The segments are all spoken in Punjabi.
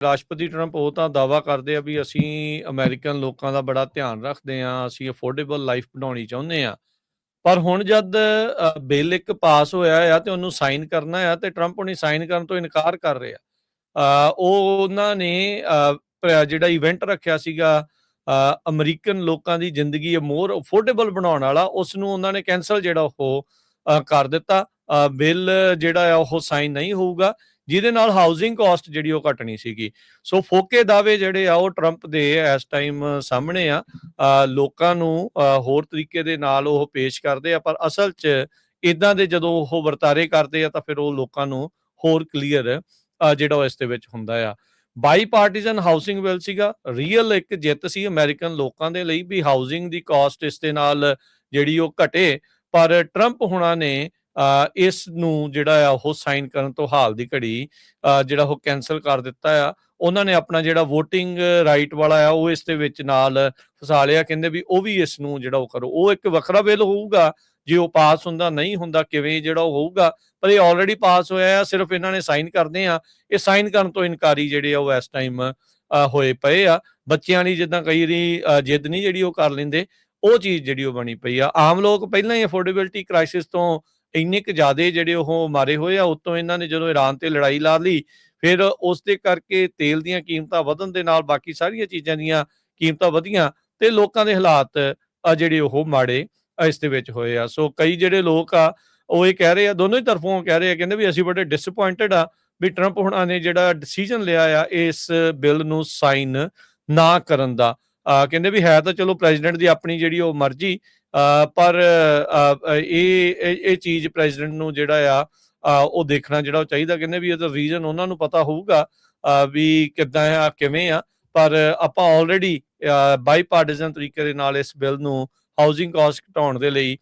ਰਾਸ਼ਟਰਪਤੀ ਟਰੰਪ ਉਹ ਤਾਂ ਦਾਅਵਾ ਕਰਦੇ ਆ ਵੀ ਅਸੀਂ ਅਮਰੀਕਨ ਲੋਕਾਂ ਦਾ ਬੜਾ ਧਿਆਨ ਰੱਖਦੇ ਹਾਂ, ਅਸੀਂ ਅਫੋਰਡੇਬਲ ਲਾਈਫ ਬਣਾਉਣੀ ਚਾਹੁੰਦੇ ਹਾਂ। ਪਰ ਹੁਣ ਜਦ ਬਿੱਲ ਇੱਕ ਪਾਸ ਹੋਇਆ ਆ ਤੇ ਉਹਨੂੰ ਸਾਈਨ ਕਰਨਾ ਆ ਤੇ ਟਰੰਪ ਹੁਣੀ ਸਾਈਨ ਕਰਨ ਤੋਂ ਇਨਕਾਰ ਕਰ ਰਹੇ ਆ। ਉਹਨਾਂ ਨੇ ਜਿਹੜਾ ਇਵੈਂਟ ਰੱਖਿਆ ਸੀਗਾ ਅਮਰੀਕਨ ਲੋਕਾਂ ਦੀ ਜ਼ਿੰਦਗੀ ਮੋਰ ਅਫੋਰਡੇਬਲ ਬਣਾਉਣ ਵਾਲਾ, ਉਸ ਨੂੰ ਉਹਨਾਂ ਨੇ ਕੈਂਸਲ ਜਿਹੜਾ ਉਹ ਕਰ ਦਿੱਤਾ। ਬਿੱਲ ਜਿਹੜਾ ਆ ਉਹ ਸਾਈਨ ਨਹੀਂ ਹੋਊਗਾ, ਜਿਹਦੇ ਨਾਲ ਹਾਊਸਿੰਗ ਕਾਸਟ ਜਿਹੜੀ ਉਹ ਘਟਣੀ ਸੀਗੀ। ਸੋ ਫੋਕੇ ਦਾਅਵੇ ਜਿਹੜੇ ਆ ਉਹ ਟਰੰਪ ਦੇ ਇਸ ਟਾਈਮ ਸਾਹਮਣੇ ਆ। ਲੋਕਾਂ ਨੂੰ ਹੋਰ ਤਰੀਕੇ ਦੇ ਨਾਲ ਉਹ ਪੇਸ਼ ਕਰਦੇ ਆ, ਪਰ ਅਸਲ 'ਚ ਇੱਦਾਂ ਦੇ ਜਦੋਂ ਉਹ ਵਰਤਾਰੇ ਕਰਦੇ ਆ ਤਾਂ ਫਿਰ ਉਹ ਲੋਕਾਂ ਨੂੰ ਹੋਰ ਕਲੀਅਰ ਜਿਹੜਾ ਉਹ ਇਸ ਦੇ ਵਿੱਚ ਹੁੰਦਾ ਆ। ਬਾਈ ਪਾਰਟੀਜ਼ਨ ਹਾਊਸਿੰਗ ਬਿੱਲ ਸੀਗਾ, ਰੀਅਲ ਇੱਕ ਜਿੱਤ ਸੀ ਅਮਰੀਕਨ ਲੋਕਾਂ ਦੇ ਲਈ ਵੀ ਹਾਊਸਿੰਗ ਦੀ ਕਾਸਟ ਇਸ ਦੇ ਨਾਲ ਜਿਹੜੀ ਉਹ ਘਟੇ। ਪਰ ਟਰੰਪ ਹੁਣਾਂ ਨੇ ਇਸ ਨੂੰ ਜਿਹੜਾ ਆ ਉਹ ਸਾਈਨ ਕਰਨ ਤੋਂ ਹਾਲ ਦੀ ਘੜੀ ਜਿਹੜਾ ਉਹ ਕੈਂਸਲ ਕਰ ਦਿੱਤਾ ਆ। ਉਹਨਾਂ ਨੇ ਆਪਣਾ ਜਿਹੜਾ ਵੋਟਿੰਗ ਰਾਈਟ ਵਾਲਾ ਆ ਉਹ ਇਸ ਦੇ ਵਿੱਚ ਨਾਲ ਫਸਾ ਲਿਆ। ਕਹਿੰਦੇ ਵੀ ਉਹ ਵੀ ਇਸ ਨੂੰ ਜਿਹੜਾ ਉਹ ਕਰੋ। ਉਹ ਇੱਕ ਵੱਖਰਾ ਬਿੱਲ ਹੋਊਗਾ, ਜੇ ਉਹ ਪਾਸ ਹੁੰਦਾ ਨਹੀਂ ਹੁੰਦਾ ਕਿਵੇਂ ਜਿਹੜਾ ਉਹ ਹੋਊਗਾ, ਪਰ ਇਹ ਆਲਰੇਡੀ ਪਾਸ ਹੋਇਆ ਆ, ਸਿਰਫ ਇਹਨਾਂ ਨੇ ਸਾਈਨ ਕਰਦੇ ਆ। ਇਹ ਸਾਈਨ ਕਰਨ ਤੋਂ ਇਨਕਾਰੀ ਜਿਹੜੇ ਆ ਉਹ ਇਸ ਟਾਈਮ ਹੋਏ ਪਏ ਆ। ਬੱਚਿਆਂ ਲਈ ਜਿੱਦਾਂ ਕਈ ਵਾਰੀ ਜਿੱਦ ਨਹੀਂ ਜਿਹੜੀ ਉਹ ਕਰ ਲੈਂਦੇ, ਉਹ ਚੀਜ਼ ਜਿਹੜੀ ਉਹ ਬਣੀ ਪਈ ਆ। ਆਮ ਲੋਕ ਪਹਿਲਾਂ ਹੀ ਅਫੋਰਡੇਬਿਲਟੀ ਕ੍ਰਾਈਸਿਸ ਤੋਂ ਇੰਨੇ ਕੁ ਜ਼ਿਆਦਾ ਜਿਹੜੇ ਉਹ ਮਾਰੇ ਹੋਏ ਆ। ਉੱਤੋਂ ਇਹਨਾਂ ਨੇ ਜਦੋਂ ਈਰਾਨ ਤੇ ਲੜਾਈ ਲਾ ਲਈ, ਫਿਰ ਉਸ ਦੇ ਕਰਕੇ ਤੇਲ ਦੀਆਂ ਕੀਮਤਾਂ ਵਧਣ ਦੇ ਨਾਲ ਬਾਕੀ ਸਾਰੀਆਂ ਚੀਜ਼ਾਂ ਦੀਆਂ ਕੀਮਤਾਂ ਵਧੀਆਂ ਤੇ ਲੋਕਾਂ ਦੇ ਹਾਲਾਤ ਜਿਹੜੇ ਉਹ ਮਾੜੇ ਇਸ ਦੇ ਵਿੱਚ ਹੋਏ ਆ। ਸੋ ਕਈ ਜਿਹੜੇ ਲੋਕ ਆ ਉਹ ਇਹ ਕਹਿ ਰਹੇ ਆ, ਦੋਨੋਂ ਹੀ ਤਰਫੋਂ ਕਹਿ ਰਹੇ ਆ, ਕਹਿੰਦੇ ਵੀ ਅਸੀਂ ਬੜੇ ਡਿਸਅਪੁਆਇੰਟਡ ਆ ਵੀ ਟਰੰਪ ਹੁਣਾਂ ਨੇ ਜਿਹੜਾ ਡਿਸੀਜਨ ਲਿਆ ਆ ਇਸ ਬਿੱਲ ਨੂੰ ਸਾਈਨ ਨਾ ਕਰਨ ਦਾ। ਕਹਿੰਦੇ ਵੀ ਹੈ ਤਾਂ ਚਲੋ ਪ੍ਰੈਜ਼ੀਡੈਂਟ ਦੀ ਆਪਣੀ ਜਿਹੜੀ ਉਹ ਮਰਜ਼ੀ, ਪਰ ਇਹ ਚੀਜ਼ ਪ੍ਰੈਜ਼ੀਡੈਂਟ ਨੂੰ ਜਿਹੜਾ ਆ ਉਹ ਦੇਖਣਾ ਜਿਹੜਾ ਉਹ ਚਾਹੀਦਾ। ਕਹਿੰਦੇ ਵੀ ਇਹਦਾ ਰੀਜ਼ਨ ਉਹਨਾਂ ਨੂੰ ਪਤਾ ਹੋਊਗਾ ਵੀ ਕਿੱਦਾਂ ਆ ਕਿਵੇਂ ਆ, ਪਰ ਆਪਾਂ ਆਲਰੇਡੀ ਬਾਈ ਪਾਰਟੀਜ਼ਨ ਤਰੀਕੇ ਦੇ ਨਾਲ ਇਸ ਬਿੱਲ ਨੂੰ ਹਾਊਸਿੰਗ ਕਾਸਟ ਘਟਾਉਣ ਦੇ ਲਈ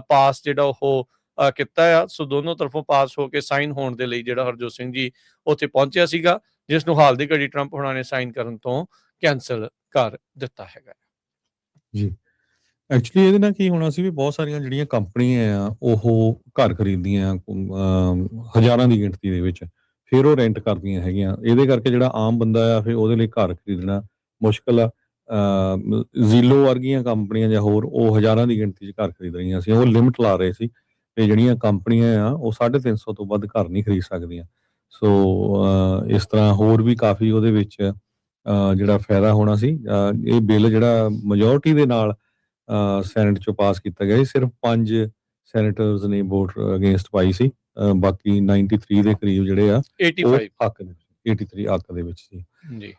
ਪਾਸ ਜਿਹੜਾ ਉਹ ਕੀਤਾ ਆ। ਸੋ ਦੋਨੋਂ ਤਰਫੋਂ ਪਾਸ ਹੋ ਕੇ ਸਾਈਨ ਹੋਣ ਦੇ ਲਈ ਜਿਹੜਾ ਹਰਜੋਤ ਸਿੰਘ ਜੀ ਉੱਥੇ ਪਹੁੰਚਿਆ ਸੀਗਾ, ਜਿਸ ਨੂੰ ਹਾਲ ਦੀ ਘੜੀ ਟਰੰਪ ਹੁਣਾਂ ਨੇ ਸਾਈਨ ਕਰਨ ਤੋਂ ਕੈਂਸਲ ਕਰ ਦਿੱਤਾ ਹੈਗਾ ਜੀ। ਐਕਚੁਅਲੀ ਇਹਦੇ ਨਾਲ ਕੀ ਹੋਣਾ ਸੀ ਵੀ ਬਹੁਤ ਸਾਰੀਆਂ ਜਿਹੜੀਆਂ ਕੰਪਨੀਆਂ ਆ ਉਹ ਘਰ ਖਰੀਦਦੀਆਂ ਹਜ਼ਾਰਾਂ ਦੀ ਗਿਣਤੀ ਦੇ ਵਿੱਚ, ਫਿਰ ਉਹ ਰੈਂਟ ਕਰਦੀਆਂ ਹੈਗੀਆਂ। ਇਹਦੇ ਕਰਕੇ ਜਿਹੜਾ ਆਮ ਬੰਦਾ ਆ ਫਿਰ ਉਹਦੇ ਲਈ ਘਰ ਖਰੀਦਣਾ ਮੁਸ਼ਕਿਲ ਆ। ਜ਼ੀਲੋ ਵਰਗੀਆਂ ਕੰਪਨੀਆਂ ਜਾਂ ਹੋਰ ਉਹ ਹਜ਼ਾਰਾਂ ਦੀ ਗਿਣਤੀ 'ਚ ਘਰ ਖਰੀਦ ਰਹੀਆਂ ਸੀ। ਉਹ ਲਿਮਟ ਲਾ ਰਹੇ ਸੀ ਤੇ ਜਿਹੜੀਆਂ ਕੰਪਨੀਆਂ ਆ ਉਹ 350 ਤੋਂ ਵੱਧ ਘਰ ਨਹੀਂ ਖਰੀਦ ਸਕਦੀਆਂ। ਸੋ ਇਸ ਤਰ੍ਹਾਂ ਹੋਰ ਵੀ ਕਾਫੀ ਉਹਦੇ ਵਿੱਚ ਜਿਹੜਾ ਫਾਇਦਾ ਹੋਣਾ ਸੀ। ਇਹ ਬਿੱਲ ਜਿਹੜਾ ਮੈਜੋਰਟੀ ਦੇ ਨਾਲ ਸੈਨੇਟ 'ਚੋਂ ਪਾਸ ਕੀਤਾ ਗਿਆ ਸੀ। ਸਿਰਫ 5 ਸੈਨੇਟਰਸ ਨੇ ਵੋਟ ਅਗੇਂਸਟ ਪਾਈ ਸੀ, ਬਾਕੀ 93 ਦੇ ਕਰੀਬ ਜਿਹੜੇ ਆ 85 ਹੱਕ ਦੇ 83 ਹੱਕ ਦੇ ਵਿੱਚ ਸੀ ਜੀ।